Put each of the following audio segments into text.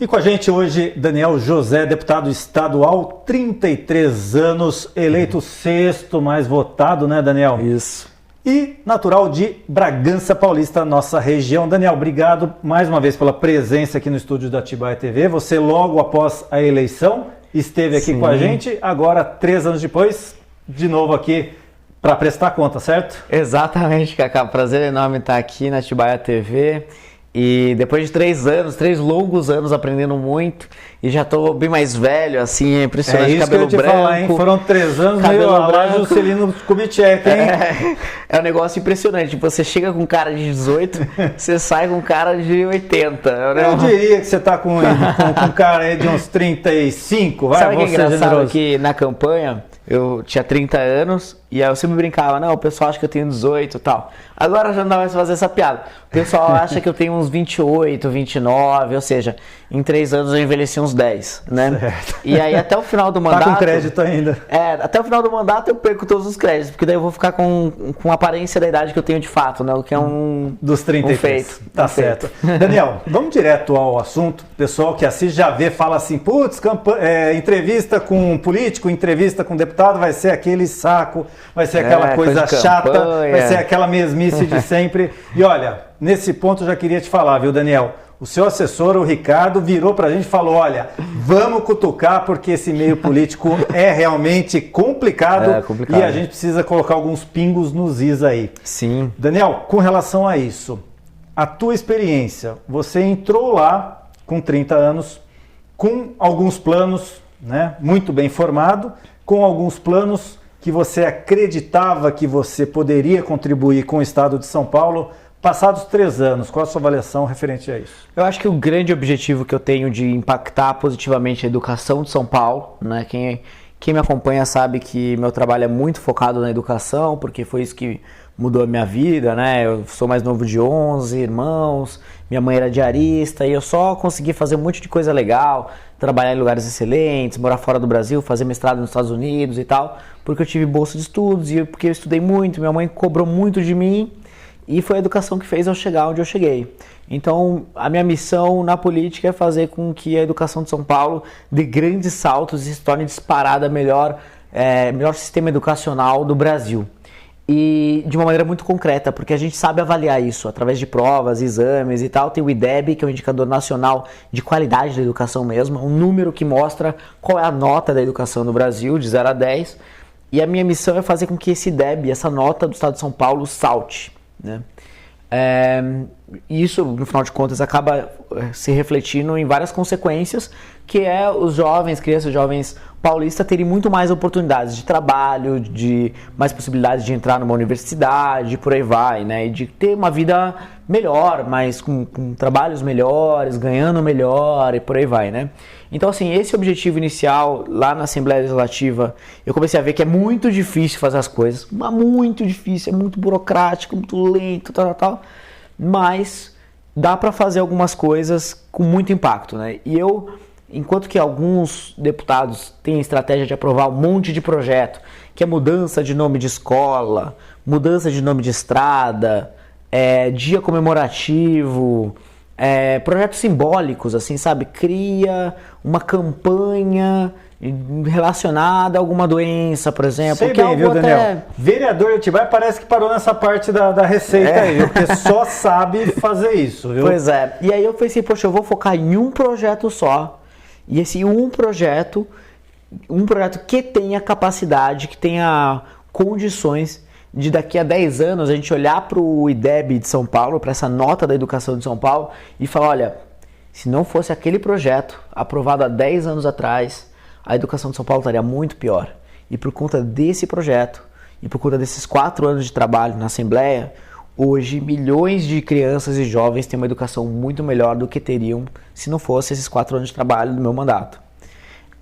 E com a gente hoje, Daniel José, deputado estadual, 33 anos, eleito sexto mais votado, né, Daniel? Isso. E natural de Bragança Paulista, nossa região. Daniel, obrigado mais uma vez pela presença aqui no estúdio da Atibaia TV. Você logo após a eleição esteve aqui com a gente, agora 3 anos depois, de novo aqui para prestar conta, certo? Exatamente, Cacá. Prazer enorme estar aqui na Atibaia TV. E depois de 3 anos, 3 longos anos aprendendo muito, e já estou bem mais velho, assim, é impressionante, cabelo branco. Falar, hein? Foram 3 anos meio a Juscelino Kubitschek, hein? É um negócio impressionante, você chega com cara de 18, você sai com cara de 80. Eu diria que você está com cara aí de uns 35, vai? Sabe o que é engraçado? Que na campanha eu tinha 30 anos e aí eu sempre brincava, não, o pessoal acha que eu tenho 18 e tal. Agora já não dá mais fazer essa piada. O pessoal acha que eu tenho uns 28, 29, ou seja, em 3 anos eu envelheci uns 10, né? Certo. E aí até o final do mandato... Tá com crédito ainda. Até o final do mandato eu perco todos os créditos, porque daí eu vou ficar com a aparência da idade que eu tenho de fato, né? O que é dos 33. feito. Tá certo. Daniel, vamos direto ao assunto. O pessoal que assiste já vê, fala assim, putz, entrevista com um político, entrevista com um deputado, vai ser aquele saco, vai ser aquela coisa chata, vai ser aquela mesmice de sempre. E olha, nesse ponto eu já queria te falar, viu, Daniel? O seu assessor, o Ricardo, virou pra gente e falou, olha, vamos cutucar porque esse meio político é realmente complicado, e a gente precisa colocar alguns pingos nos is aí. Sim. Daniel, com relação a isso, a tua experiência, você entrou lá com 30 anos, com alguns planos, né, muito bem formado, com alguns planos que você acreditava que você poderia contribuir com o Estado de São Paulo. Passados 3 anos, qual a sua avaliação referente a isso? Eu acho que o grande objetivo que eu tenho de impactar positivamente a educação de São Paulo, né? Quem me acompanha sabe que meu trabalho é muito focado na educação, porque foi isso que mudou a minha vida, né? Eu sou mais novo de 11 irmãos, minha mãe era diarista, e eu só consegui fazer um monte de coisa legal, trabalhar em lugares excelentes, morar fora do Brasil, fazer mestrado nos Estados Unidos e tal, porque eu tive bolsa de estudos e porque eu estudei muito, minha mãe cobrou muito de mim, e foi a educação que fez eu chegar onde eu cheguei. Então, a minha missão na política é fazer com que a educação de São Paulo dê grandes saltos e se torne disparada melhor sistema educacional do Brasil. E de uma maneira muito concreta, porque a gente sabe avaliar isso através de provas, exames e tal. Tem o IDEB, que é o Indicador Nacional de Qualidade da Educação mesmo, um número que mostra qual é a nota da educação no Brasil, de 0 a 10. E a minha missão é fazer com que esse IDEB, essa nota do Estado de São Paulo, salte, né? Isso, no final de contas, acaba se refletindo em várias consequências, que é os jovens, crianças, jovens paulistas terem muito mais oportunidades de trabalho, de mais possibilidades de entrar numa universidade, por aí vai, né? E de ter uma vida melhor, mas com trabalhos melhores, ganhando melhor e por aí vai, né? Então, assim, esse objetivo inicial, lá na Assembleia Legislativa, eu comecei a ver que é muito difícil fazer as coisas, mas muito difícil, é muito burocrático, muito lento, tal, mas dá para fazer algumas coisas com muito impacto, né? E eu, enquanto que alguns deputados têm estratégia de aprovar um monte de projeto, que é mudança de nome de escola, mudança de nome de estrada, dia comemorativo, projetos simbólicos, assim, sabe? Cria uma campanha relacionada a alguma doença, por exemplo. Sei bem, viu, Daniel? Vereador de Atibaia parece que parou nessa parte da receita aí, viu? Porque só sabe fazer isso, viu? Pois é. E aí eu pensei, poxa, eu vou focar em um projeto só. E esse um projeto que tenha capacidade, que tenha condições de daqui a 10 anos a gente olhar para o IDEB de São Paulo, para essa nota da educação de São Paulo e falar, olha, se não fosse aquele projeto aprovado há 10 anos atrás, a educação de São Paulo estaria muito pior. E por conta desse projeto e por conta desses 4 anos de trabalho na Assembleia, hoje milhões de crianças e jovens têm uma educação muito melhor do que teriam se não fosse esses 4 anos de trabalho do meu mandato.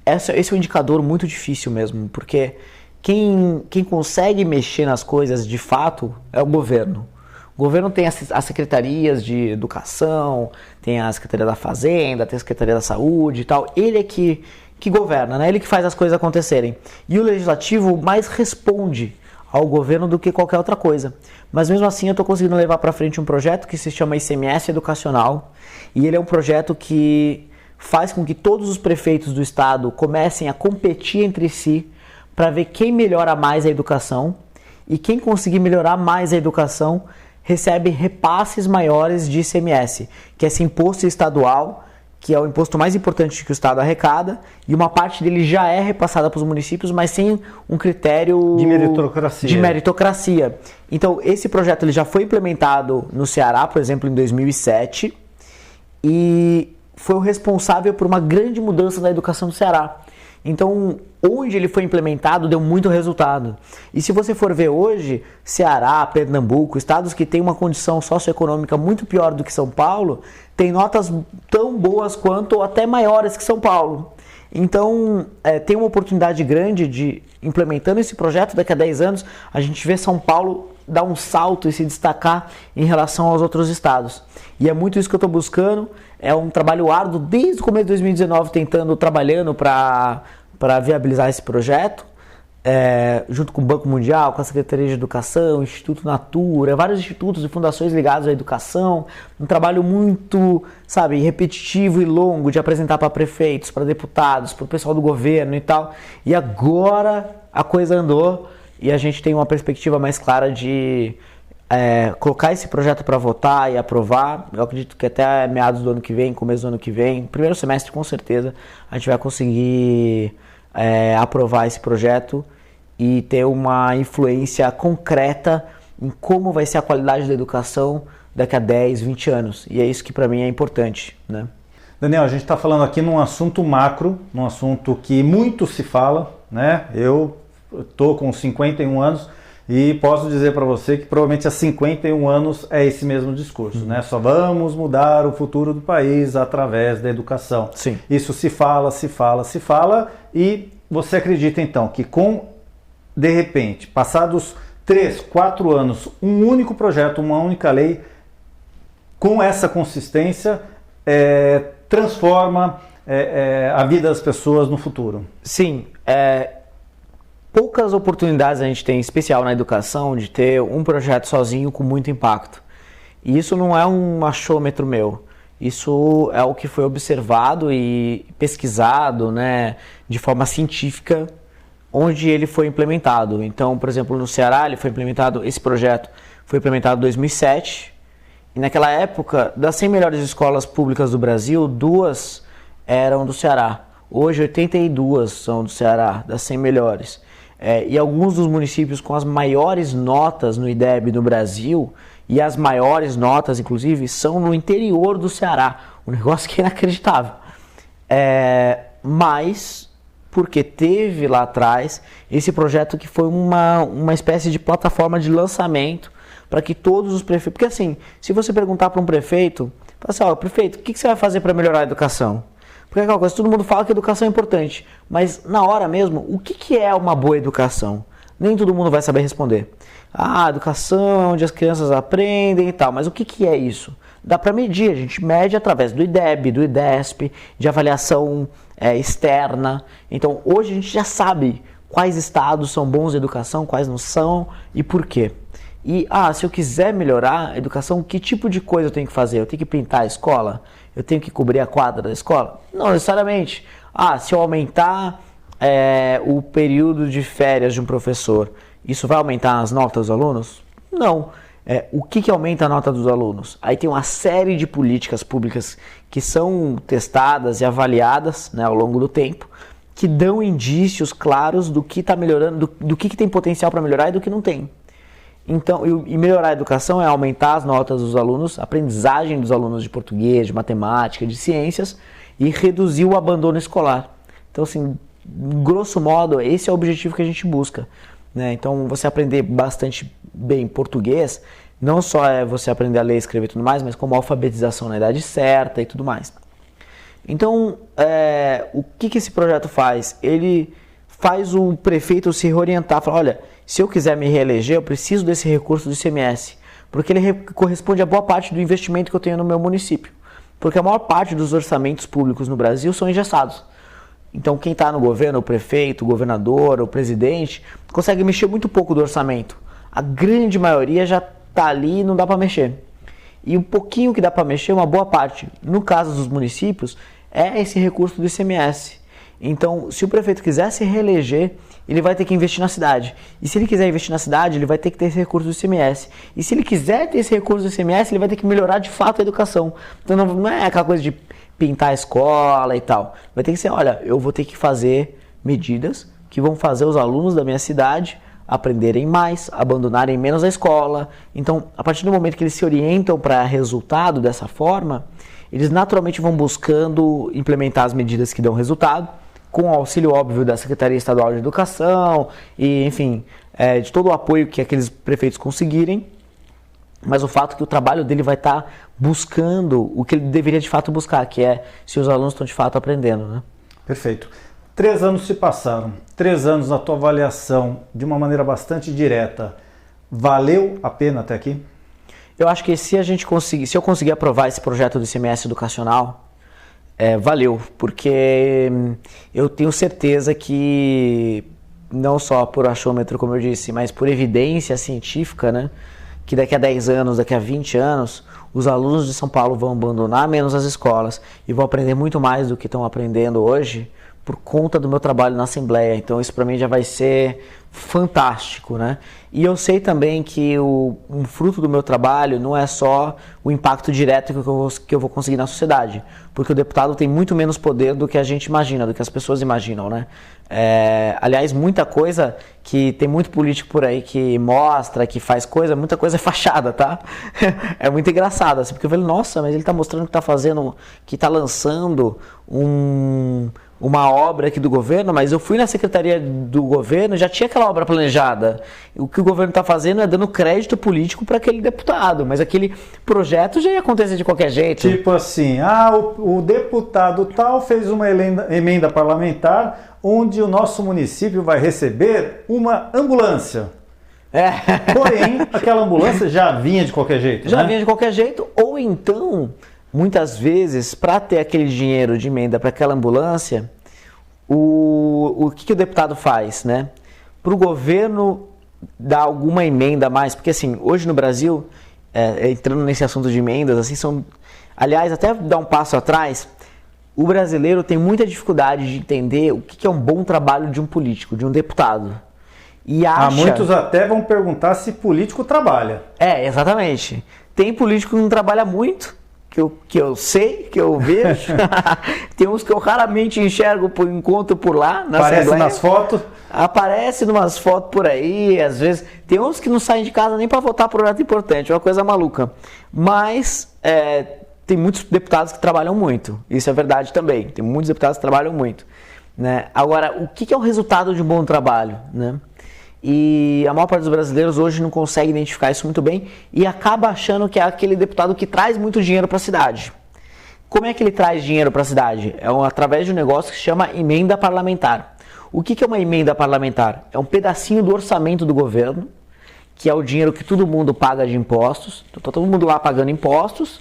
Esse é um indicador muito difícil mesmo, porque quem consegue mexer nas coisas de fato é o governo. O governo tem as secretarias de educação, tem a Secretaria da Fazenda, tem a Secretaria da Saúde e tal. Ele é que governa, né? Ele que faz as coisas acontecerem. E o Legislativo mais responde ao governo do que qualquer outra coisa. Mas mesmo assim eu estou conseguindo levar para frente um projeto que se chama ICMS Educacional. E ele é um projeto que faz com que todos os prefeitos do estado comecem a competir entre si para ver quem melhora mais a educação, e quem conseguir melhorar mais a educação recebe repasses maiores de ICMS, que é esse imposto estadual, que é o imposto mais importante que o estado arrecada, e uma parte dele já é repassada para os municípios, mas sem um critério de meritocracia. Então, esse projeto ele já foi implementado no Ceará, por exemplo, em 2007, e foi o responsável por uma grande mudança na educação do Ceará. Então, onde ele foi implementado, deu muito resultado. E se você for ver hoje, Ceará, Pernambuco, estados que têm uma condição socioeconômica muito pior do que São Paulo, têm notas tão boas quanto ou até maiores que São Paulo. Então, tem uma oportunidade grande de, implementando esse projeto, daqui a 10 anos, a gente vê São Paulo dar um salto e se destacar em relação aos outros estados. E é muito isso que eu estou buscando. É um trabalho árduo desde o começo de 2019, trabalhando para viabilizar esse projeto, junto com o Banco Mundial, com a Secretaria de Educação, Instituto Natura, vários institutos e fundações ligados à educação. Um trabalho muito, repetitivo e longo de apresentar para prefeitos, para deputados, para o pessoal do governo e tal. E agora a coisa andou e a gente tem uma perspectiva mais clara de colocar esse projeto para votar e aprovar. Eu acredito que até meados do ano que vem, começo do ano que vem, primeiro semestre com certeza, a gente vai conseguir aprovar esse projeto e ter uma influência concreta em como vai ser a qualidade da educação daqui a 10, 20 anos. E é isso que para mim é importante, né? Daniel, a gente está falando aqui num assunto macro, num assunto que muito se fala, né? Eu estou com 51 anos e posso dizer para você que provavelmente há 51 anos é esse mesmo discurso, né? Só vamos mudar o futuro do país através da educação. Sim. Isso se fala e você acredita então que de repente, passados 3, 4 anos, um único projeto, uma única lei, com essa consistência, transforma a vida das pessoas no futuro? Sim, poucas oportunidades a gente tem, em especial na educação, de ter um projeto sozinho com muito impacto. E isso não é um achômetro meu. Isso é o que foi observado e pesquisado, né, de forma científica, onde ele foi implementado. Então, por exemplo, no Ceará, esse projeto foi implementado em 2007. E naquela época, das 100 melhores escolas públicas do Brasil, 2 eram do Ceará. Hoje, 82 são do Ceará, das 100 melhores. E alguns dos municípios com as maiores notas no IDEB no Brasil, e as maiores notas, inclusive, são no interior do Ceará. Um negócio que é inacreditável. Mas, porque teve lá atrás esse projeto que foi uma espécie de plataforma de lançamento para que todos os prefeitos... Porque assim, se você perguntar para um prefeito, fala assim, prefeito, o que você vai fazer para melhorar a educação? Porque é aquela coisa, todo mundo fala que a educação é importante, mas na hora mesmo, o que é uma boa educação? Nem todo mundo vai saber responder. A educação é onde as crianças aprendem e tal, mas o que é isso? Dá para medir, a gente mede através do IDEB, do IDESP, de avaliação externa. Então, hoje a gente já sabe quais estados são bons em educação, quais não são e por quê. E, se eu quiser melhorar a educação, que tipo de coisa eu tenho que fazer? Eu tenho que pintar a escola? Eu tenho que cobrir a quadra da escola? Não necessariamente. Se eu aumentar o período de férias de um professor, isso vai aumentar as notas dos alunos? Não. O que aumenta a nota dos alunos? Aí tem uma série de políticas públicas que são testadas e avaliadas, né, ao longo do tempo, que dão indícios claros do que está melhorando, do que tem potencial para melhorar e do que não tem. Então, e melhorar a educação é aumentar as notas dos alunos, a aprendizagem dos alunos de português, de matemática, de ciências e reduzir o abandono escolar. Então, assim, grosso modo, esse é o objetivo que a gente busca, né? Então, você aprender bastante bem português, não só é você aprender a ler, escrever e tudo mais, mas como alfabetização na idade certa e tudo mais. Então, o que esse projeto faz? Ele faz o prefeito se reorientar, falar, olha, se eu quiser me reeleger, eu preciso desse recurso do ICMS, porque ele corresponde a boa parte do investimento que eu tenho no meu município. Porque a maior parte dos orçamentos públicos no Brasil são engessados. Então, quem está no governo, o prefeito, o governador, o presidente, consegue mexer muito pouco do orçamento. A grande maioria já está ali e não dá para mexer. E o pouquinho que dá para mexer, uma boa parte, no caso dos municípios, é esse recurso do ICMS. Então, se o prefeito quiser se reeleger, ele vai ter que investir na cidade. E se ele quiser investir na cidade, ele vai ter que ter esse recurso do ICMS. E se ele quiser ter esse recurso do ICMS, ele vai ter que melhorar de fato a educação. Então não é aquela coisa de pintar a escola e tal. Vai ter que ser, olha, eu vou ter que fazer medidas que vão fazer os alunos da minha cidade aprenderem mais, abandonarem menos a escola. Então, a partir do momento que eles se orientam para resultado dessa forma, eles naturalmente vão buscando implementar as medidas que dão resultado, com o auxílio óbvio da Secretaria Estadual de Educação e, enfim, de todo o apoio que aqueles prefeitos conseguirem, mas o fato é que o trabalho dele vai estar buscando o que ele deveria de fato buscar, que é se os alunos estão de fato aprendendo, né? Perfeito. 3 anos se passaram, 3 anos na tua avaliação, de uma maneira bastante direta, valeu a pena até aqui? Eu acho que se eu conseguir aprovar esse projeto do ICMS educacional, valeu, porque eu tenho certeza que, não só por achômetro, como eu disse, mas por evidência científica, né, que daqui a 10 anos, daqui a 20 anos, os alunos de São Paulo vão abandonar menos as escolas e vão aprender muito mais do que estão aprendendo hoje por conta do meu trabalho na Assembleia. Então isso para mim já vai ser fantástico, né? E eu sei também que um fruto do meu trabalho não é só o impacto direto que eu vou conseguir na sociedade, porque o deputado tem muito menos poder do que a gente imagina, do que as pessoas imaginam, né? Aliás, muita coisa que tem muito político por aí que mostra, que faz coisa, muita coisa é fachada, tá? É muito engraçado, assim, porque eu falo, nossa, mas ele tá mostrando que tá fazendo, que tá lançando uma obra aqui do governo, mas eu fui na secretaria do governo, já tinha aquela obra planejada. O que o governo está fazendo é dando crédito político para aquele deputado, mas aquele projeto já ia acontecer de qualquer jeito. Tipo assim, o deputado tal fez uma emenda parlamentar onde o nosso município vai receber uma ambulância. Porém, aquela ambulância já vinha de qualquer jeito. Já vinha de qualquer jeito, ou então, muitas vezes, para ter aquele dinheiro de emenda para aquela ambulância, o que o deputado faz, né? Para o governo dar alguma emenda a mais, porque assim, hoje no Brasil, entrando nesse assunto de emendas, assim, aliás, até dar um passo atrás, o brasileiro tem muita dificuldade de entender o que é um bom trabalho de um político, de um deputado. E muitos até vão perguntar se político trabalha. Exatamente. Tem político que não trabalha muito, que eu sei, que eu vejo. Tem uns que eu raramente encontro por lá. Aparece nas fotos? Aparece numas fotos por aí, às vezes. Tem uns que não saem de casa nem para votar por projeto importante, é uma coisa maluca. Mas tem muitos deputados que trabalham muito, isso é verdade também. Tem muitos deputados que trabalham muito, né? Agora, o que é o resultado de um bom trabalho, né? E a maior parte dos brasileiros hoje não consegue identificar isso muito bem e acaba achando que é aquele deputado que traz muito dinheiro para a cidade. Como é que ele traz dinheiro para a cidade? Através de um negócio que se chama emenda parlamentar. O que é uma emenda parlamentar? É um pedacinho do orçamento do governo, que é o dinheiro que todo mundo paga de impostos. Então está todo mundo lá pagando impostos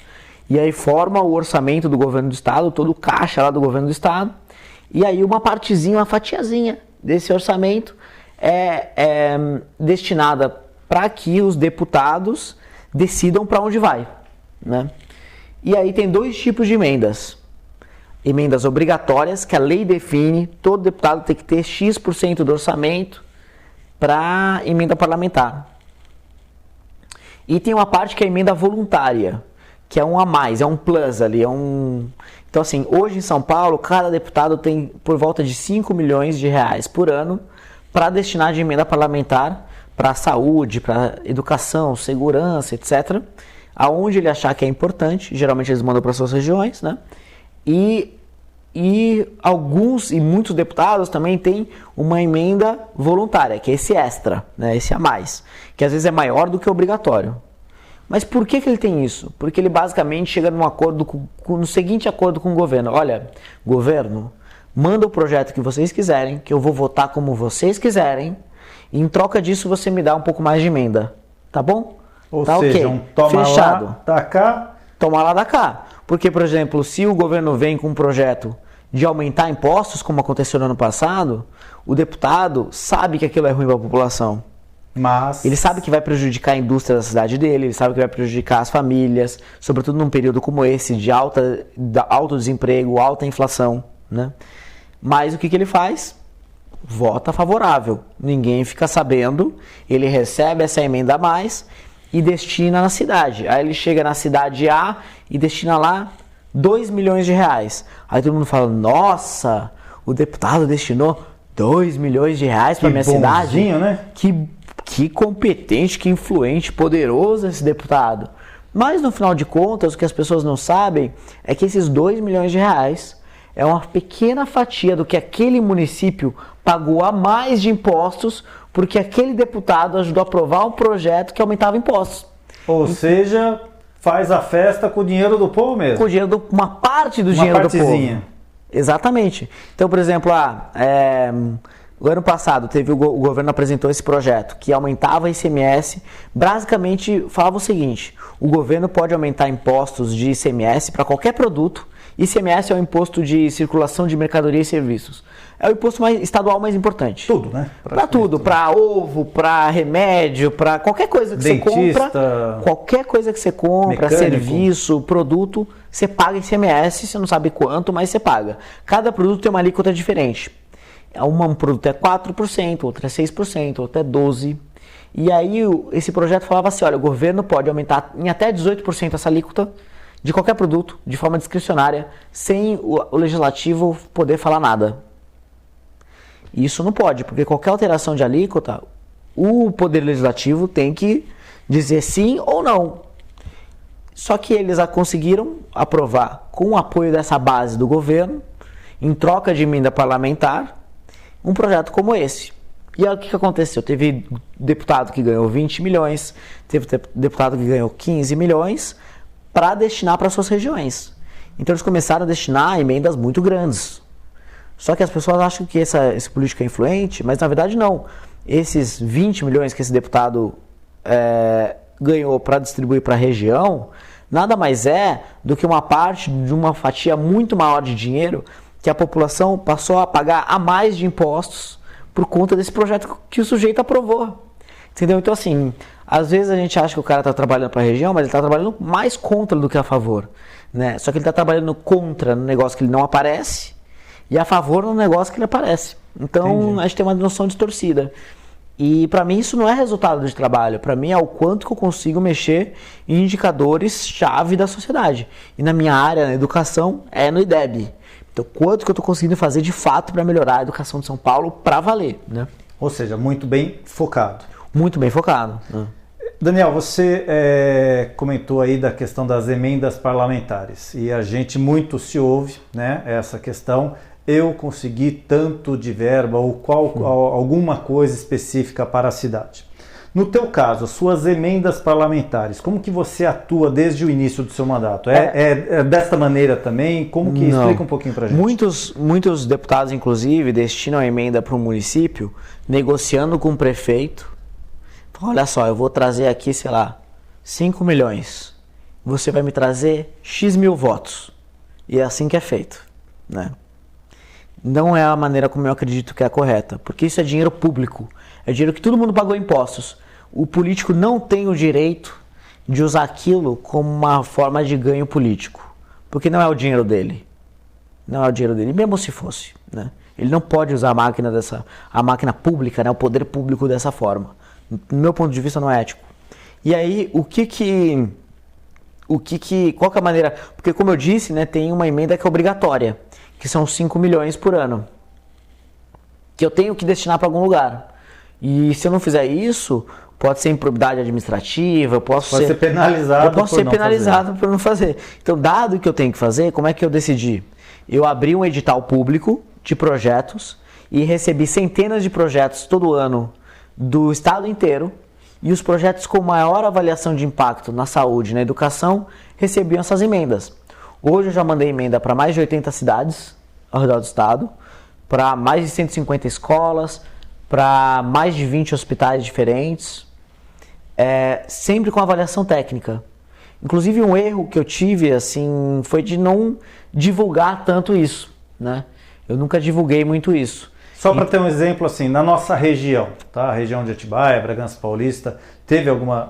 e aí forma o orçamento do governo do estado, todo o caixa lá do governo do estado. E aí uma partezinha, uma fatiazinha desse orçamento é destinada para que os deputados decidam para onde vai, né? E aí tem 2 tipos de emendas. Emendas obrigatórias, que a lei define, todo deputado tem que ter X% do orçamento para emenda parlamentar. E tem uma parte que é a emenda voluntária, que é um a mais, é um plus ali, Então assim, hoje em São Paulo, cada deputado tem por volta de 5 milhões de reais por ano para destinar de emenda parlamentar para saúde, para educação, segurança, etc. Aonde ele achar que é importante, geralmente eles mandam para suas regiões, né? E muitos deputados também têm uma emenda voluntária, que é esse extra, né? Esse a mais, que às vezes é maior do que o obrigatório. Mas por que ele tem isso? Porque ele basicamente chega no seguinte acordo com o governo. Olha, governo, manda o projeto que vocês quiserem, que eu vou votar como vocês quiserem, e em troca disso você me dá um pouco mais de emenda, tá bom? Ou tá seja, okay. Toma fechado. Lá, dá cá. Toma lá, dá cá. Porque, por exemplo, se o governo vem com um projeto de aumentar impostos, como aconteceu no ano passado, o deputado sabe que aquilo é ruim para a população. Mas ele sabe que vai prejudicar a indústria da cidade dele, ele sabe que vai prejudicar as famílias, sobretudo num período como esse de alto desemprego, alta inflação, né? Mas o que ele faz? Vota favorável. Ninguém fica sabendo, ele recebe essa emenda a mais e destina na cidade. Aí ele chega na cidade A e destina lá 2 milhões de reais. Aí todo mundo fala, nossa, o deputado destinou 2 milhões de reais para minha cidade. Né? Que competente, que influente, poderoso esse deputado. Mas no final de contas, o que as pessoas não sabem é que esses 2 milhões de reais é uma pequena fatia do que aquele município pagou a mais de impostos porque aquele deputado ajudou a aprovar um projeto que aumentava impostos. Ou seja, faz a festa com o dinheiro do povo mesmo. Com o dinheiro uma parte do dinheiro do povo. Exatamente. Então, por exemplo, o ano passado o governo apresentou esse projeto que aumentava a ICMS, basicamente falava o seguinte: o governo pode aumentar impostos de ICMS para qualquer produto. ICMS é o imposto de circulação de mercadoria e serviços. É o imposto estadual mais importante. Tudo, né? Para tudo, para ovo, para remédio, para qualquer coisa que Dentista, você compra. Qualquer coisa que você compra, mecânico, serviço, produto, você paga ICMS, você não sabe quanto, mas você paga. Cada produto tem uma alíquota diferente. Um produto é 4%, outro é 6%, outro é 12%. E aí esse projeto falava assim, olha, o governo pode aumentar em até 18% essa alíquota de qualquer produto, de forma discricionária, sem o legislativo poder falar nada. E isso não pode, porque qualquer alteração de alíquota, o poder legislativo tem que dizer sim ou não. Só que eles conseguiram aprovar, com o apoio dessa base do governo, em troca de emenda parlamentar, um projeto como esse. E aí o que aconteceu? Teve deputado que ganhou 20 milhões, teve deputado que ganhou 15 milhões, para destinar para suas regiões. Então eles começaram a destinar emendas muito grandes. Só que as pessoas acham que esse político é influente, mas na verdade não. Esses 20 milhões que esse deputado ganhou para distribuir para a região, nada mais é do que uma parte de uma fatia muito maior de dinheiro que a população passou a pagar a mais de impostos por conta desse projeto que o sujeito aprovou. Entendeu? Então assim, às vezes a gente acha que o cara está trabalhando para a região, mas ele está trabalhando mais contra do que a favor, né? Só que ele está trabalhando contra no negócio que ele não aparece e a favor no negócio que ele aparece. Então, entendi, a gente tem uma noção distorcida. E para mim isso não é resultado de trabalho, para mim é o quanto que eu consigo mexer em indicadores-chave da sociedade. E na minha área, na educação, é no IDEB. Então, quanto que eu estou conseguindo fazer de fato para melhorar a educação de São Paulo para valer, né? Ou seja, muito bem focado. Muito bem focado. Daniel, você comentou aí da questão das emendas parlamentares e a gente muito se ouve, né, essa questão, eu consegui tanto de verba ou alguma coisa específica para a cidade. No teu caso, suas emendas parlamentares, como que você atua desde o início do seu mandato? É desta maneira também? Como que explica um pouquinho para a gente? Muitos deputados, inclusive, destinam a emenda para o município, negociando com o prefeito. Olha só, eu vou trazer aqui, sei lá, 5 milhões. Você vai me trazer X mil votos. E é assim que é feito, né? Não é a maneira como eu acredito que é a correta, porque isso é dinheiro público. É dinheiro que todo mundo pagou impostos. O político não tem o direito de usar aquilo como uma forma de ganho político, porque não é o dinheiro dele. Não é o dinheiro dele, mesmo se fosse, né? Ele não pode usar a máquina pública, né, o poder público dessa forma. Do meu ponto de vista, não é ético. E aí, qual que é a maneira? Porque, como eu disse, né, tem uma emenda que é obrigatória, que são 5 milhões por ano, que eu tenho que destinar para algum lugar. E se eu não fizer isso, pode ser improbidade administrativa, eu posso ser penalizado por não fazer. Então, dado o que eu tenho que fazer, como é que eu decidi? Eu abri um edital público de projetos e recebi centenas de projetos todo ano do estado inteiro, e os projetos com maior avaliação de impacto na saúde e na educação recebiam essas emendas. Hoje eu já mandei emenda para mais de 80 cidades ao redor do estado, para mais de 150 escolas, para mais de 20 hospitais diferentes, sempre com avaliação técnica. Inclusive um erro que eu tive foi de não divulgar tanto isso, né? Eu nunca divulguei muito isso. Só para ter um exemplo, assim, na nossa região, tá? A região de Atibaia, Bragança Paulista, teve alguma...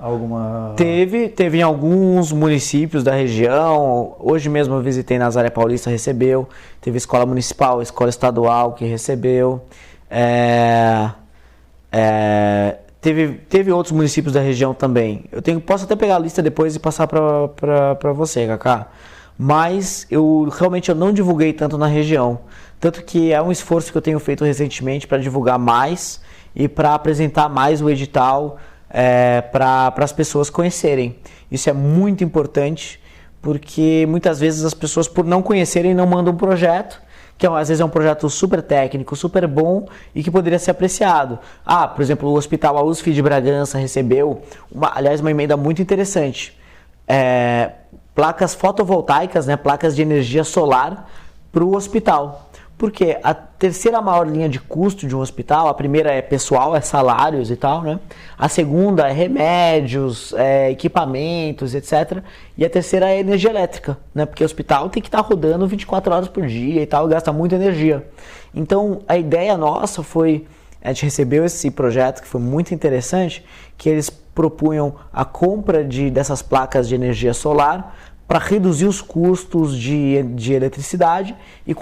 Teve em alguns municípios da região. Hoje mesmo eu visitei Nazaré Paulista, recebeu. Teve escola municipal, escola estadual que recebeu. Teve outros municípios da região também. Posso até pegar a lista depois e passar para você, Cacá. Mas eu não divulguei tanto na região. Tanto que é um esforço que eu tenho feito recentemente para divulgar mais e para apresentar mais o edital para as pessoas conhecerem. Isso é muito importante, porque muitas vezes as pessoas, por não conhecerem, não mandam um projeto, que às vezes é um projeto super técnico, super bom e que poderia ser apreciado. Por exemplo, o Hospital USF de Bragança recebeu, uma emenda muito interessante. Placas fotovoltaicas, né, placas de energia solar para o hospital. Porque a terceira maior linha de custo de um hospital, a primeira é pessoal, é salários e tal, né? A segunda é remédios, equipamentos, etc. E a terceira é energia elétrica, né? Porque o hospital tem que estar rodando 24 horas por dia e tal, e gasta muita energia. Então, a ideia nossa foi, a gente recebeu esse projeto que foi muito interessante, que eles propunham a compra dessas placas de energia solar para reduzir os custos de eletricidade e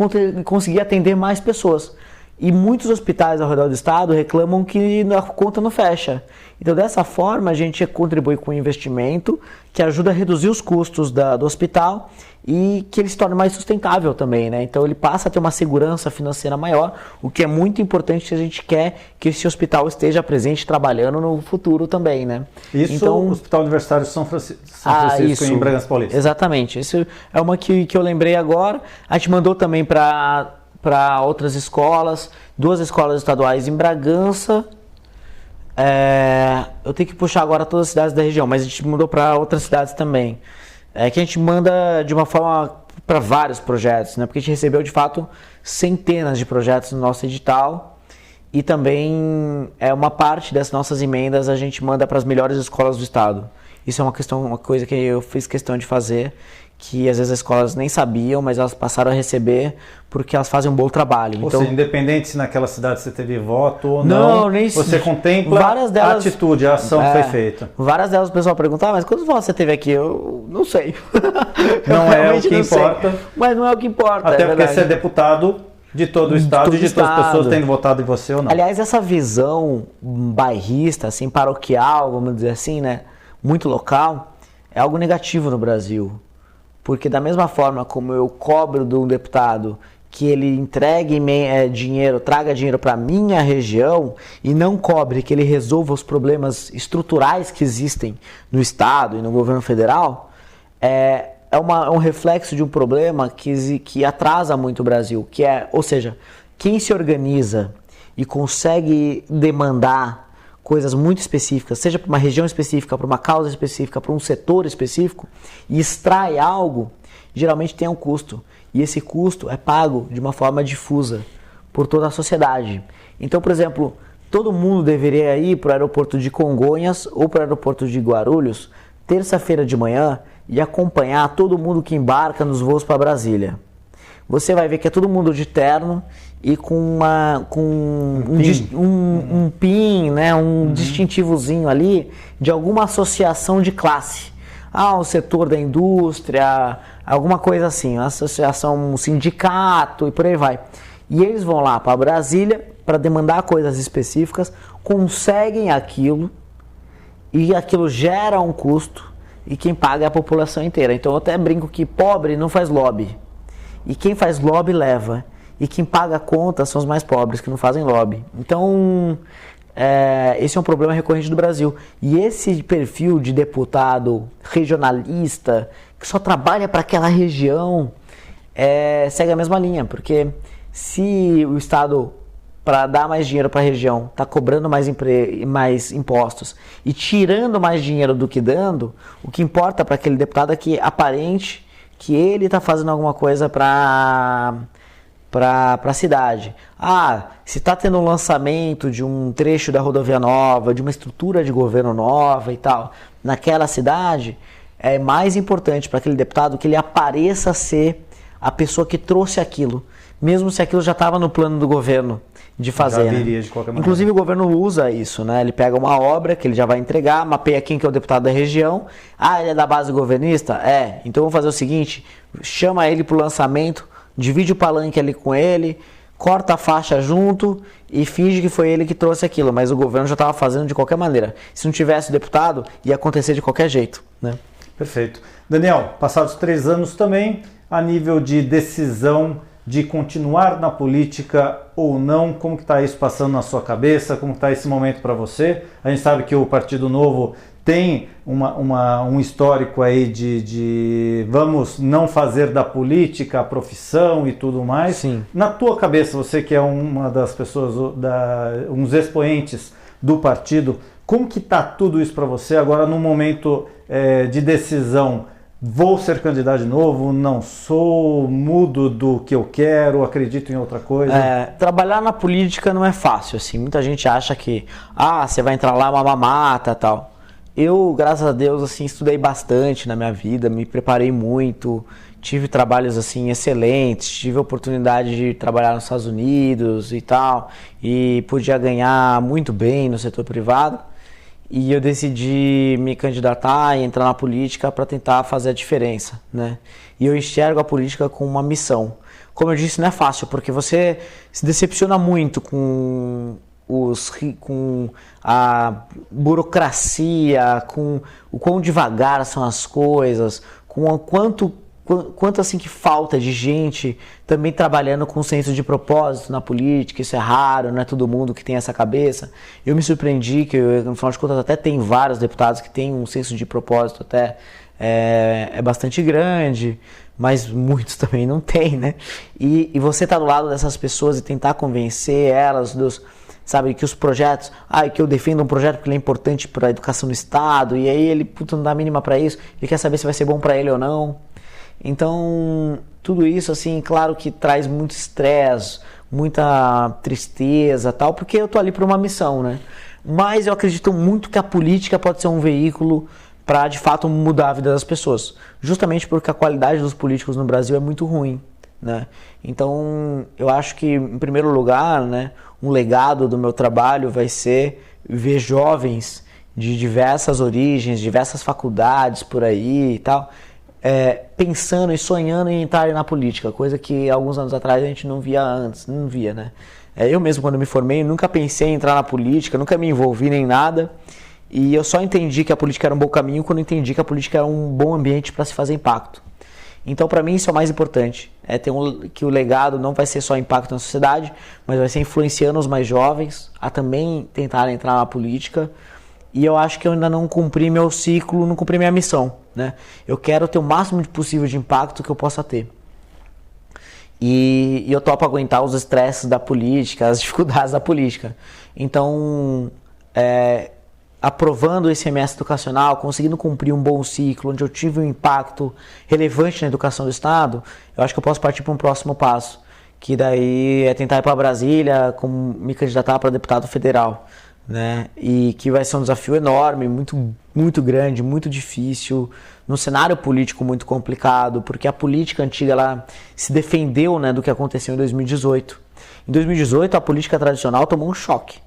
conseguir atender mais pessoas. E muitos hospitais ao redor do estado reclamam que a conta não fecha. Então, dessa forma, a gente contribui com um investimento que ajuda a reduzir os custos do hospital e que ele se torne mais sustentável também, né? Então, ele passa a ter uma segurança financeira maior, o que é muito importante se a gente quer que esse hospital esteja presente trabalhando no futuro também, né? Isso, então, o Hospital Universitário de São Francisco isso, em Bragança Paulista. Exatamente. Isso é uma que eu lembrei agora. A gente mandou também para outras escolas, 2 escolas estaduais em Bragança. Eu tenho que puxar agora todas as cidades da região, mas a gente mandou para outras cidades também. Que a gente manda de uma forma para vários projetos, né? Porque a gente recebeu de fato centenas de projetos no nosso edital e também uma parte das nossas emendas a gente manda para as melhores escolas do estado. Isso é uma coisa que eu fiz questão de fazer, que às vezes as escolas nem sabiam, mas elas passaram a receber porque elas fazem um bom trabalho. Ou então, seja, independente se naquela cidade você teve voto ou não, nem você contempla a atitude, a ação que foi feita. Várias delas o pessoal pergunta, mas quantos votos você teve aqui? Eu não sei. Não é o que importa. Mas não é o que importa. Até porque você é deputado de todo o estado e de todas as pessoas tendo votado em você ou não. Aliás, essa visão bairrista, assim, paroquial, vamos dizer assim, né, muito local, é algo negativo no Brasil. Porque da mesma forma como eu cobro de um deputado que ele entregue dinheiro, traga dinheiro para a minha região e não cobre que ele resolva os problemas estruturais que existem no Estado e no governo federal, é um reflexo de um problema que atrasa muito o Brasil, ou seja, quem se organiza e consegue demandar coisas muito específicas, seja para uma região específica, para uma causa específica, para um setor específico, e extrai algo, geralmente tem um custo. E esse custo é pago de uma forma difusa por toda a sociedade. Então, por exemplo, todo mundo deveria ir para o aeroporto de Congonhas ou para o aeroporto de Guarulhos, terça-feira de manhã, e acompanhar todo mundo que embarca nos voos para Brasília. Você vai ver que é todo mundo de terno e com um PIN, né, distintivozinho ali de alguma associação de classe. O setor da indústria, alguma coisa assim, uma associação, um sindicato e por aí vai. E eles vão lá para Brasília para demandar coisas específicas, conseguem aquilo e aquilo gera um custo e quem paga é a população inteira. Então eu até brinco que pobre não faz lobby. E quem faz lobby leva. E quem paga a conta são os mais pobres, que não fazem lobby. Então, esse é um problema recorrente do Brasil. E esse perfil de deputado regionalista, que só trabalha para aquela região, segue a mesma linha. Porque se o Estado, para dar mais dinheiro para a região, está cobrando mais impostos e tirando mais dinheiro do que dando, o que importa para aquele deputado é que aparente que ele está fazendo alguma coisa para a cidade. Se está tendo um lançamento de um trecho da rodovia nova, de uma estrutura de governo nova e tal, naquela cidade, é mais importante para aquele deputado que ele apareça ser a pessoa que trouxe aquilo, mesmo se aquilo já estava no plano do governo. de fazer. Já viria, né? de qualquer maneira. Inclusive o governo usa isso, né? Ele pega uma obra que ele já vai entregar, mapeia quem que é o deputado da região. Ah, ele é da base governista? É. Então vamos fazer o seguinte, chama ele pro lançamento, divide o palanque ali com ele, corta a faixa junto e finge que foi ele que trouxe aquilo, mas o governo já estava fazendo de qualquer maneira. Se não tivesse o deputado, ia acontecer de qualquer jeito, né? Perfeito. Daniel, passados 3 anos também, a nível de decisão de continuar na política ou não, como que está isso passando na sua cabeça, como está esse momento para você? A gente sabe que o Partido Novo tem um histórico aí de vamos não fazer da política a profissão e tudo mais. Sim. Na tua cabeça, você que é uma das pessoas, uns expoentes do partido, como que está tudo isso para você agora no momento de decisão? Vou ser candidato de novo, não sou, mudo do que eu quero, acredito em outra coisa? Trabalhar na política não é fácil, assim. Muita gente acha que, você vai entrar lá, uma mamata e tal. Eu, graças a Deus, assim, estudei bastante na minha vida, me preparei muito, tive trabalhos, assim, excelentes, tive a oportunidade de trabalhar nos Estados Unidos e tal, e podia ganhar muito bem no setor privado. E eu decidi me candidatar e entrar na política para tentar fazer a diferença, né? E eu enxergo a política com uma missão. Como eu disse, não é fácil, porque você se decepciona muito com a burocracia, com o quão devagar são as coisas, com o quanto assim que falta de gente também trabalhando com senso de propósito na política. Isso é raro, não é todo mundo que tem essa cabeça. Eu me surpreendi que, no final de contas, até tem vários deputados que têm um senso de propósito até bastante grande, mas muitos também não têm, né? E você tá do lado dessas pessoas e tentar convencer elas sabe, que os projetos, que eu defendo um projeto porque ele é importante para a educação do Estado, e aí ele não dá a mínima para isso, ele quer saber se vai ser bom para ele ou não. Então, tudo isso, assim, claro que traz muito estresse, muita tristeza, tal, porque eu tô ali por uma missão, né? Mas eu acredito muito que a política pode ser um veículo para, de fato, mudar a vida das pessoas. Justamente porque a qualidade dos políticos no Brasil é muito ruim, né? Então, eu acho que, em primeiro lugar, né, um legado do meu trabalho vai ser ver jovens de diversas origens, diversas faculdades por aí e tal, pensando e sonhando em entrar na política, coisa que alguns anos atrás a gente não via antes, não via, né? Eu mesmo, quando me formei, nunca pensei em entrar na política, nunca me envolvi nem nada, e eu só entendi que a política era um bom caminho quando entendi que a política era um bom ambiente para se fazer impacto. Então, para mim, isso é o mais importante, que o legado não vai ser só impacto na sociedade, mas vai ser influenciando os mais jovens a também tentar entrar na política. E eu acho que eu ainda não cumpri meu ciclo, não cumpri minha missão, né? Eu quero ter o máximo possível de impacto que eu possa ter. E eu topo aguentar os estresses da política, as dificuldades da política. Então, aprovando esse semestre educacional, conseguindo cumprir um bom ciclo, onde eu tive um impacto relevante na educação do Estado, eu acho que eu posso partir para um próximo passo, que daí é tentar ir para Brasília, me candidatar para deputado federal, né? E que vai ser um desafio enorme, muito, muito grande, muito difícil, num cenário político muito complicado, porque a política antiga ela se defendeu, né, do que aconteceu em 2018. Em 2018, a política tradicional tomou um choque.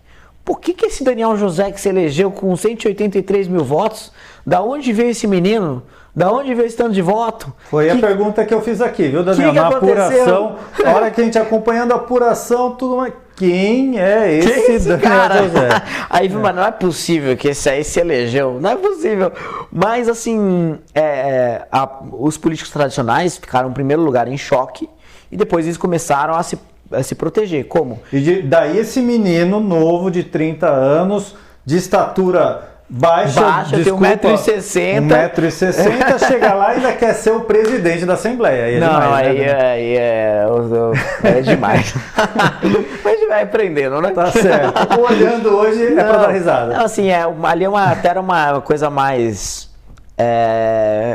Por que esse Daniel José que se elegeu com 183 mil votos, da onde veio esse menino? Da onde veio esse tanto de voto? Foi a pergunta que eu fiz aqui, viu, Daniel? Na apuração, a hora que a gente acompanhando a apuração, tudo mais. Quem é esse Daniel cara? José? Aí, mas não é possível que esse aí se elegeu. Não é possível. Mas, assim, os políticos tradicionais ficaram em primeiro lugar em choque e depois eles começaram a se proteger. Como? E daí esse menino novo de 30 anos, de estatura baixa, tem 1,60 m. 1,60 m, chega lá e ainda quer ser o presidente da Assembleia. Aí é demais, aí é demais. Mas a gente vai aprendendo, né? Tá certo. Olhando hoje é pra dar risada. Não, assim, ali até era uma coisa mais...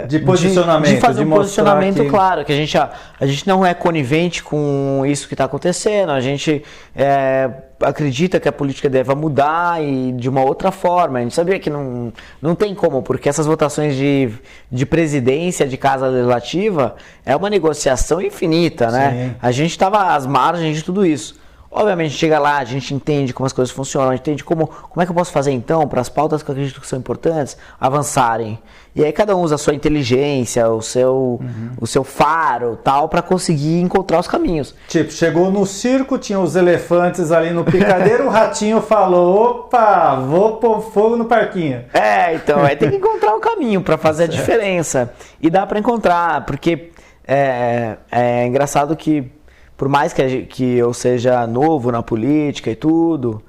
de posicionamento, de fazer um posicionamento que... claro, que a gente não é conivente com isso que está acontecendo, a gente acredita que a política deve mudar e de uma outra forma. A gente sabia que não tem como, porque essas votações de presidência de casa legislativa é uma negociação infinita, né? Sim. A gente estava às margens de tudo isso. Obviamente, chega lá, a gente entende como as coisas funcionam, a gente entende como é que eu posso fazer então para as pautas que eu acredito que são importantes avançarem. E aí cada um usa a sua inteligência, o seu faro, tal, para conseguir encontrar os caminhos. Tipo, chegou no circo, tinha os elefantes ali no picadeiro, o ratinho falou, opa, vou pôr fogo no parquinho. Então, aí tem que encontrar o caminho para fazer a diferença. E dá para encontrar, porque é engraçado que, por mais que eu seja novo na política e tudo,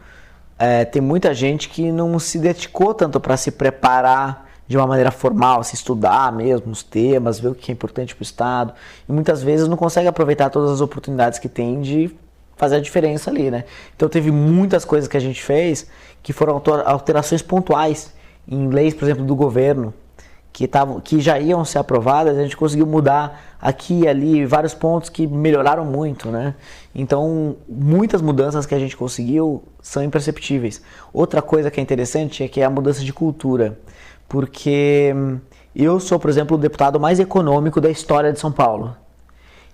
tem muita gente que não se dedicou tanto para se preparar de uma maneira formal, se estudar mesmo os temas, ver o que é importante para o Estado. E muitas vezes não consegue aproveitar todas as oportunidades que tem de fazer a diferença ali, né? Então teve muitas coisas que a gente fez que foram alterações pontuais em leis, por exemplo, do governo, que já iam ser aprovadas, a gente conseguiu mudar aqui e ali vários pontos que melhoraram muito, né? Então, muitas mudanças que a gente conseguiu são imperceptíveis. Outra coisa que é interessante é que é a mudança de cultura, porque eu sou, por exemplo, o deputado mais econômico da história de São Paulo.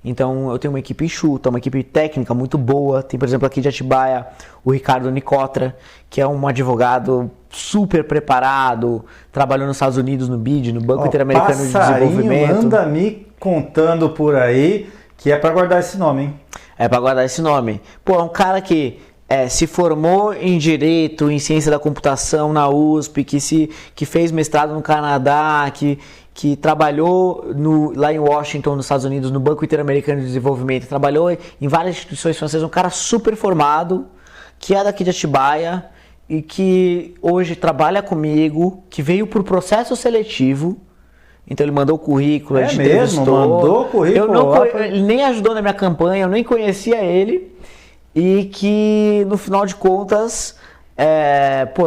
Então, eu tenho uma equipe enxuta, uma equipe técnica muito boa. Tem, por exemplo, aqui de Atibaia, o Ricardo Nicotra, que é um advogado super preparado, trabalhou nos Estados Unidos, no BID, no Banco Interamericano de Desenvolvimento. Anda me contando por aí que é para guardar esse nome, hein? É para guardar esse nome. Pô, é um cara que se formou em Direito, em Ciência da Computação na USP, que fez mestrado no Canadá, que trabalhou lá em Washington, nos Estados Unidos, no Banco Interamericano de Desenvolvimento, trabalhou em várias instituições francesas, um cara super formado, que é daqui de Atibaia e que hoje trabalha comigo, que veio por processo seletivo. Então ele mandou o currículo, a gente entrevistou. Mandou o currículo. Ele nem ajudou na minha campanha, eu nem conhecia ele. E que no final de contas,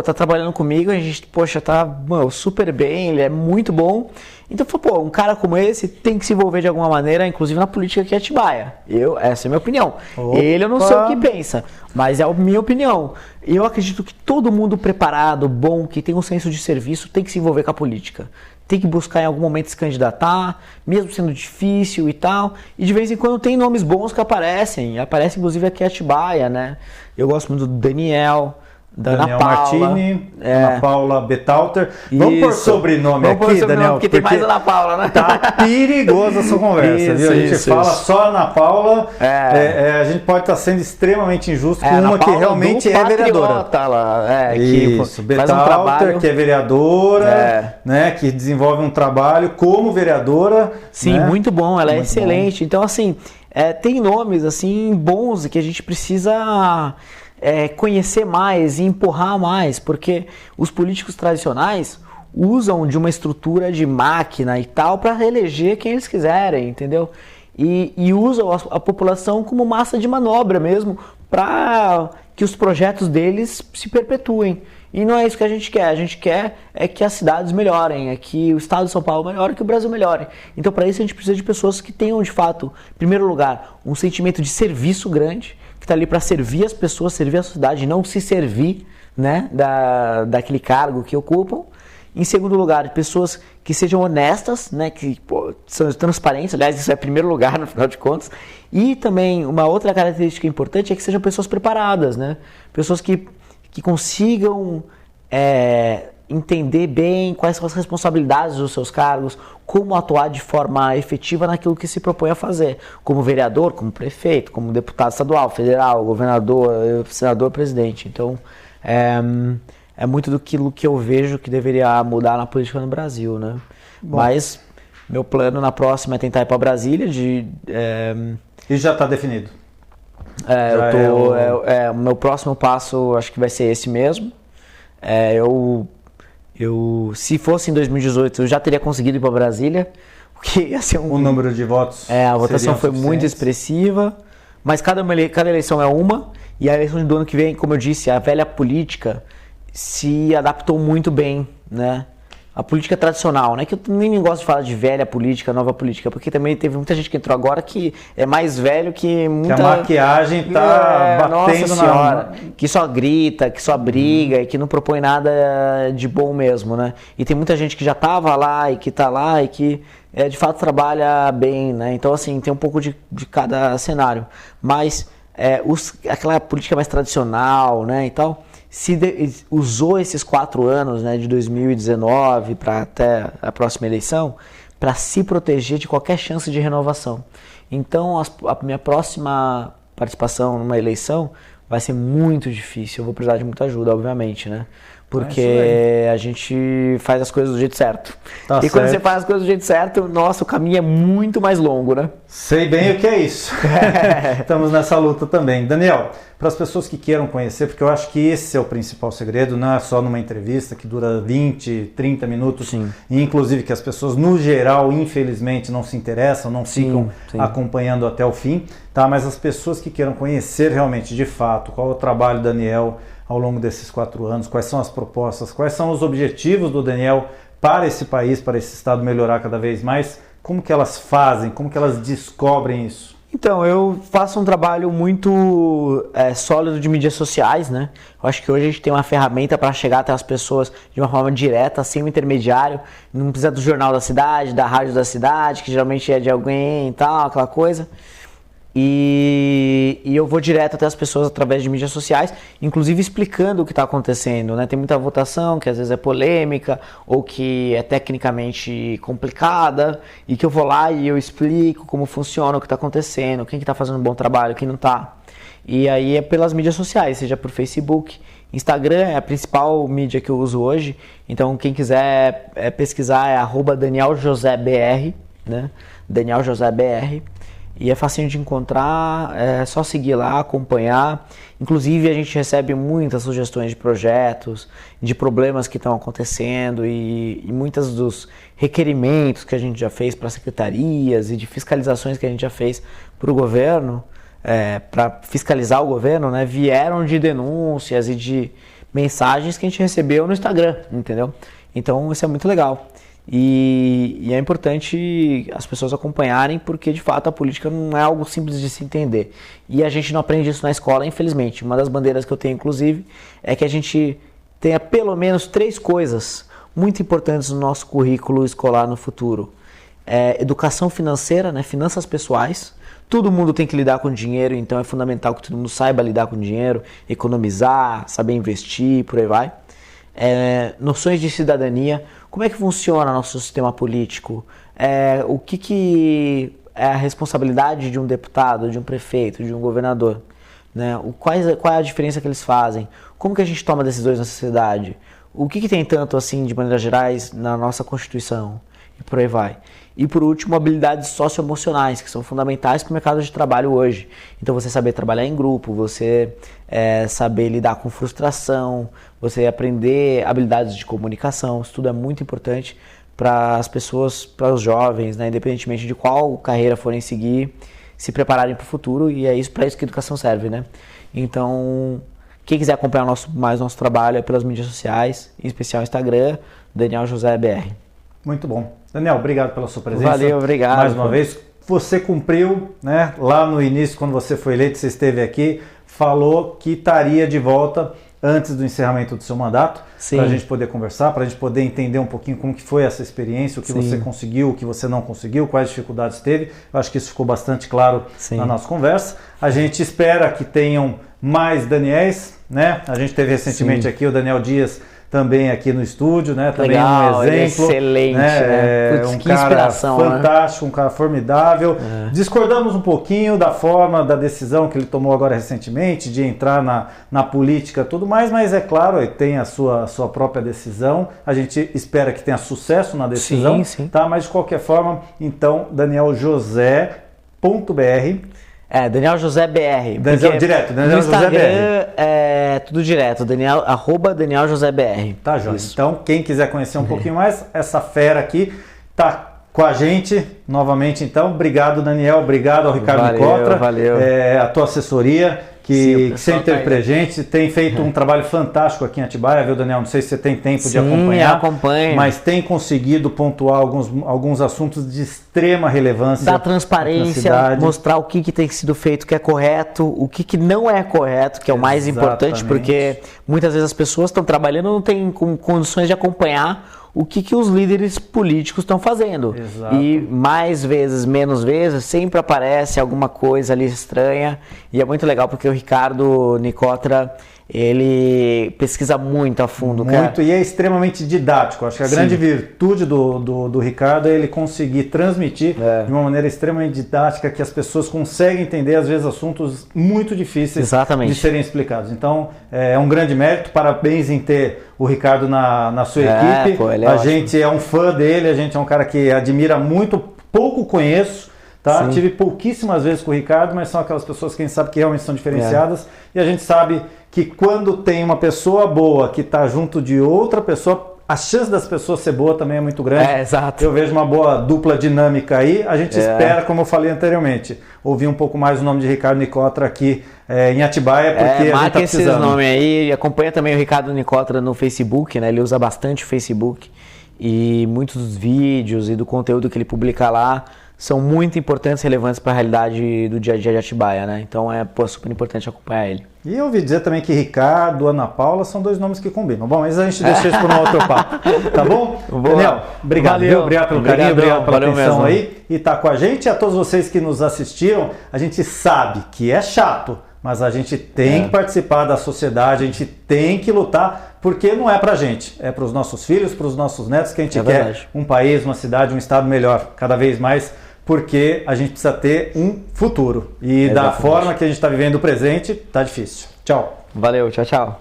tá trabalhando comigo, a gente, tá super bem, ele é muito bom. Então, um cara como esse tem que se envolver de alguma maneira, inclusive na política aqui em Atibaia. Essa é a minha opinião. Opa. Ele eu não sei o que pensa, mas é a minha opinião. Eu acredito que todo mundo preparado, bom, que tem um senso de serviço, tem que se envolver com a política. Tem que buscar em algum momento se candidatar, mesmo sendo difícil e tal. E de vez em quando tem nomes bons que aparecem. Aparece inclusive aqui em Atibaia, né? Eu gosto muito do Daniel, da Ana Paula. Martini, Ana Paula Bethalter. Vamos por sobrenome aqui, Daniel. Porque tem mais Ana Paula, né? Tá perigosa essa conversa, viu? A gente fala só Ana Paula, a gente pode estar sendo extremamente injusto com uma que realmente é vereadora. Isso, Bethalter, que é vereadora, né? Que desenvolve um trabalho como vereadora. Sim, né? Muito bom, ela é excelente. Bom. Então, assim, tem nomes assim bons que a gente precisa conhecer mais e empurrar mais, porque os políticos tradicionais usam de uma estrutura de máquina e tal para reeleger quem eles quiserem, entendeu? E usam a população como massa de manobra mesmo para que os projetos deles se perpetuem. E não é isso que a gente quer. A gente quer que as cidades melhorem, que o estado de São Paulo melhore, que o Brasil melhore. Então, para isso, a gente precisa de pessoas que tenham, de fato, em primeiro lugar, um sentimento de serviço grande, que está ali para servir as pessoas, servir a sociedade, não se servir, né, daquele cargo que ocupam. Em segundo lugar, pessoas que sejam honestas, né, que são transparentes, aliás, isso é em primeiro lugar, no final de contas. E também, uma outra característica importante é que sejam pessoas preparadas, né, pessoas que consigam entender bem quais são as responsabilidades dos seus cargos, como atuar de forma efetiva naquilo que se propõe a fazer, como vereador, como prefeito, como deputado estadual, federal, governador, senador, presidente. Então, é muito daquilo que eu vejo que deveria mudar na política no Brasil, né? Bom. Mas meu plano na próxima é tentar ir para Brasília. E já está definido? O meu próximo passo acho que vai ser esse mesmo. Se fosse em 2018, eu já teria conseguido ir para Brasília, porque ia ser o número de votos. A votação foi muito expressiva, mas cada eleição é uma, e a eleição do ano que vem, como eu disse, a velha política se adaptou muito bem, né? A política tradicional, né? Que eu nem gosto de falar de velha política, nova política, porque também teve muita gente que entrou agora que é mais velho que muita... Que a maquiagem tá batendo Nossa senhora, que só grita, que só briga e que não propõe nada de bom mesmo, né? E tem muita gente que já tava lá e que tá lá e que de fato trabalha bem, né? Então, assim, tem um pouco de cada cenário. Mas aquela política mais tradicional, né, e tal, usou esses 4 anos, né, de 2019 para até a próxima eleição, para se proteger de qualquer chance de renovação. Então, a minha próxima participação numa eleição vai ser muito difícil. Eu vou precisar de muita ajuda, obviamente, né? Porque a gente faz as coisas do jeito certo. Tá e quando você faz as coisas do jeito certo, nossa, o caminho é muito mais longo, né? Sei bem o que é isso. Estamos nessa luta também. Daniel, para as pessoas que queiram conhecer, porque eu acho que esse é o principal segredo, não é só numa entrevista que dura 20, 30 minutos, Sim. E inclusive que as pessoas, no geral, infelizmente, não se interessam, não ficam acompanhando até o fim, tá? Mas as pessoas que queiram conhecer realmente, de fato, qual é o trabalho do Daniel ao longo desses 4 anos, quais são as propostas, quais são os objetivos do Daniel para esse país, para esse estado melhorar cada vez mais, como que elas fazem, como que elas descobrem isso? Então, eu faço um trabalho muito sólido de mídias sociais, né? Eu acho que hoje a gente tem uma ferramenta para chegar até as pessoas de uma forma direta, sem um intermediário. Não precisa do jornal da cidade, da rádio da cidade, que geralmente é de alguém e tal, aquela coisa. E eu vou direto até as pessoas através de mídias sociais, inclusive explicando o que está acontecendo, né? Tem muita votação que às vezes é polêmica ou que é tecnicamente complicada e que eu vou lá e eu explico como funciona, o que está acontecendo, quem que está fazendo um bom trabalho, quem não está. E aí é pelas mídias sociais, seja por Facebook, Instagram é a principal mídia que eu uso hoje, então quem quiser pesquisar é @DanielJoséBR, né? DanielJoséBR. E é facinho de encontrar, é só seguir lá, acompanhar. Inclusive a gente recebe muitas sugestões de projetos, de problemas que estão acontecendo e muitos dos requerimentos que a gente já fez para secretarias e de fiscalizações que a gente já fez para o governo, para fiscalizar o governo, né, vieram de denúncias e de mensagens que a gente recebeu no Instagram, entendeu? Então isso é muito legal. E é importante as pessoas acompanharem porque, de fato, a política não é algo simples de se entender. E a gente não aprende isso na escola, infelizmente. Uma das bandeiras que eu tenho, inclusive, é que a gente tenha pelo menos 3 coisas muito importantes no nosso currículo escolar no futuro. Educação financeira, né? Finanças pessoais. Todo mundo tem que lidar com dinheiro, então é fundamental que todo mundo saiba lidar com dinheiro, economizar, saber investir, por aí vai. Noções de cidadania. Como é que funciona nosso sistema político? O que é a responsabilidade de um deputado, de um prefeito, de um governador? Né? Qual é a diferença que eles fazem? Como que a gente toma decisões na sociedade? O que tem tanto, assim, de maneiras gerais, na nossa Constituição? E por aí vai. E por último, habilidades socioemocionais, que são fundamentais para o mercado de trabalho hoje. Então você saber trabalhar em grupo, você saber lidar com frustração, você aprender habilidades de comunicação, isso tudo é muito importante para as pessoas, para os jovens, né, independentemente de qual carreira forem seguir, se prepararem para o futuro, e é isso, para isso que a educação serve, né? Então, quem quiser acompanhar mais nosso trabalho é pelas mídias sociais, em especial Instagram, DanielJoséBR. Muito bom. Daniel, obrigado pela sua presença. Valeu, obrigado. Mais uma vez. Você cumpriu, né? Lá no início, quando você foi eleito, você esteve aqui, falou que estaria de volta antes do encerramento do seu mandato, para a gente poder conversar, para a gente poder entender um pouquinho como que foi essa experiência, o que você conseguiu, o que você não conseguiu, quais dificuldades teve. Eu acho que isso ficou bastante claro na nossa conversa. A gente espera que tenham mais Daniéis, né? A gente teve recentemente aqui o Daniel Dias, também aqui no estúdio, né? Também legal, um exemplo. Excelente, né? Putz, um cara fantástico, né? Um cara formidável. Discordamos um pouquinho da forma, da decisão que ele tomou agora recentemente, de entrar na política e tudo mais, mas é claro, ele tem a sua própria decisão. A gente espera que tenha sucesso na decisão, tá? Mas de qualquer forma, então, DanielJosé.br. DanielJoséBR. Direto, Daniel no Instagram é tudo direto, @DanielJoséBR. Tá, João. Então, quem quiser conhecer um pouquinho mais, essa fera aqui tá com a gente novamente. Então, obrigado, Daniel. Obrigado ao Ricardo Nicotra. Valeu. A tua assessoria, que sempre esteve presente, tem feito um trabalho fantástico aqui em Atibaia, viu, Daniel? Não sei se você tem tempo de acompanhar, acompanho. Mas tem conseguido pontuar alguns assuntos de extrema relevância. Dar transparência, mostrar o que tem sido feito que é correto, o que não é correto, que é o mais importante, porque muitas vezes as pessoas estão trabalhando e não têm condições de acompanhar o que os líderes políticos estão fazendo. Exato. E mais vezes, menos vezes, sempre aparece alguma coisa ali estranha. E é muito legal porque o Ricardo Nicotra, ele pesquisa muito a fundo. Muito, e é extremamente didático. Acho que a grande virtude do Ricardo é ele conseguir transmitir de uma maneira extremamente didática que as pessoas conseguem entender, às vezes, assuntos muito difíceis de serem explicados. Então, é um grande mérito. Parabéns em ter o Ricardo na sua equipe. Pô, a gente é um fã dele, a gente é um cara que admira muito, pouco conheço. Tá? Tive pouquíssimas vezes com o Ricardo, mas são aquelas pessoas que a gente sabe que realmente são diferenciadas. E a gente sabe que quando tem uma pessoa boa que está junto de outra pessoa, a chance das pessoas ser boa também é muito grande. Exato. Eu vejo uma boa dupla dinâmica aí. A gente espera, como eu falei anteriormente, ouvir um pouco mais o nome de Ricardo Nicotra aqui em Atibaia, porque a gente marca tá precisando. Esses nomes aí e acompanha também o Ricardo Nicotra no Facebook, né? Ele usa bastante o Facebook e muitos dos vídeos e do conteúdo que ele publica lá são muito importantes e relevantes para a realidade do dia a dia de Atibaia, né? Então é super importante acompanhar ele. E eu ouvi dizer também que Ricardo, Ana Paula são dois nomes que combinam. Bom, mas a gente deixa isso para um outro papo, tá bom? Daniel, obrigado, obrigado pelo carinho, obrigado pela atenção aí e tá com a gente. E a todos vocês que nos assistiram, a gente sabe que é chato, mas a gente tem que participar da sociedade, a gente tem que lutar, porque não é pra gente, é para os nossos filhos, para os nossos netos, que a gente quer um país, uma cidade, um estado melhor, cada vez mais, porque a gente precisa ter um futuro. E da forma que a gente está vivendo o presente, tá difícil. Tchau. Valeu, tchau, tchau.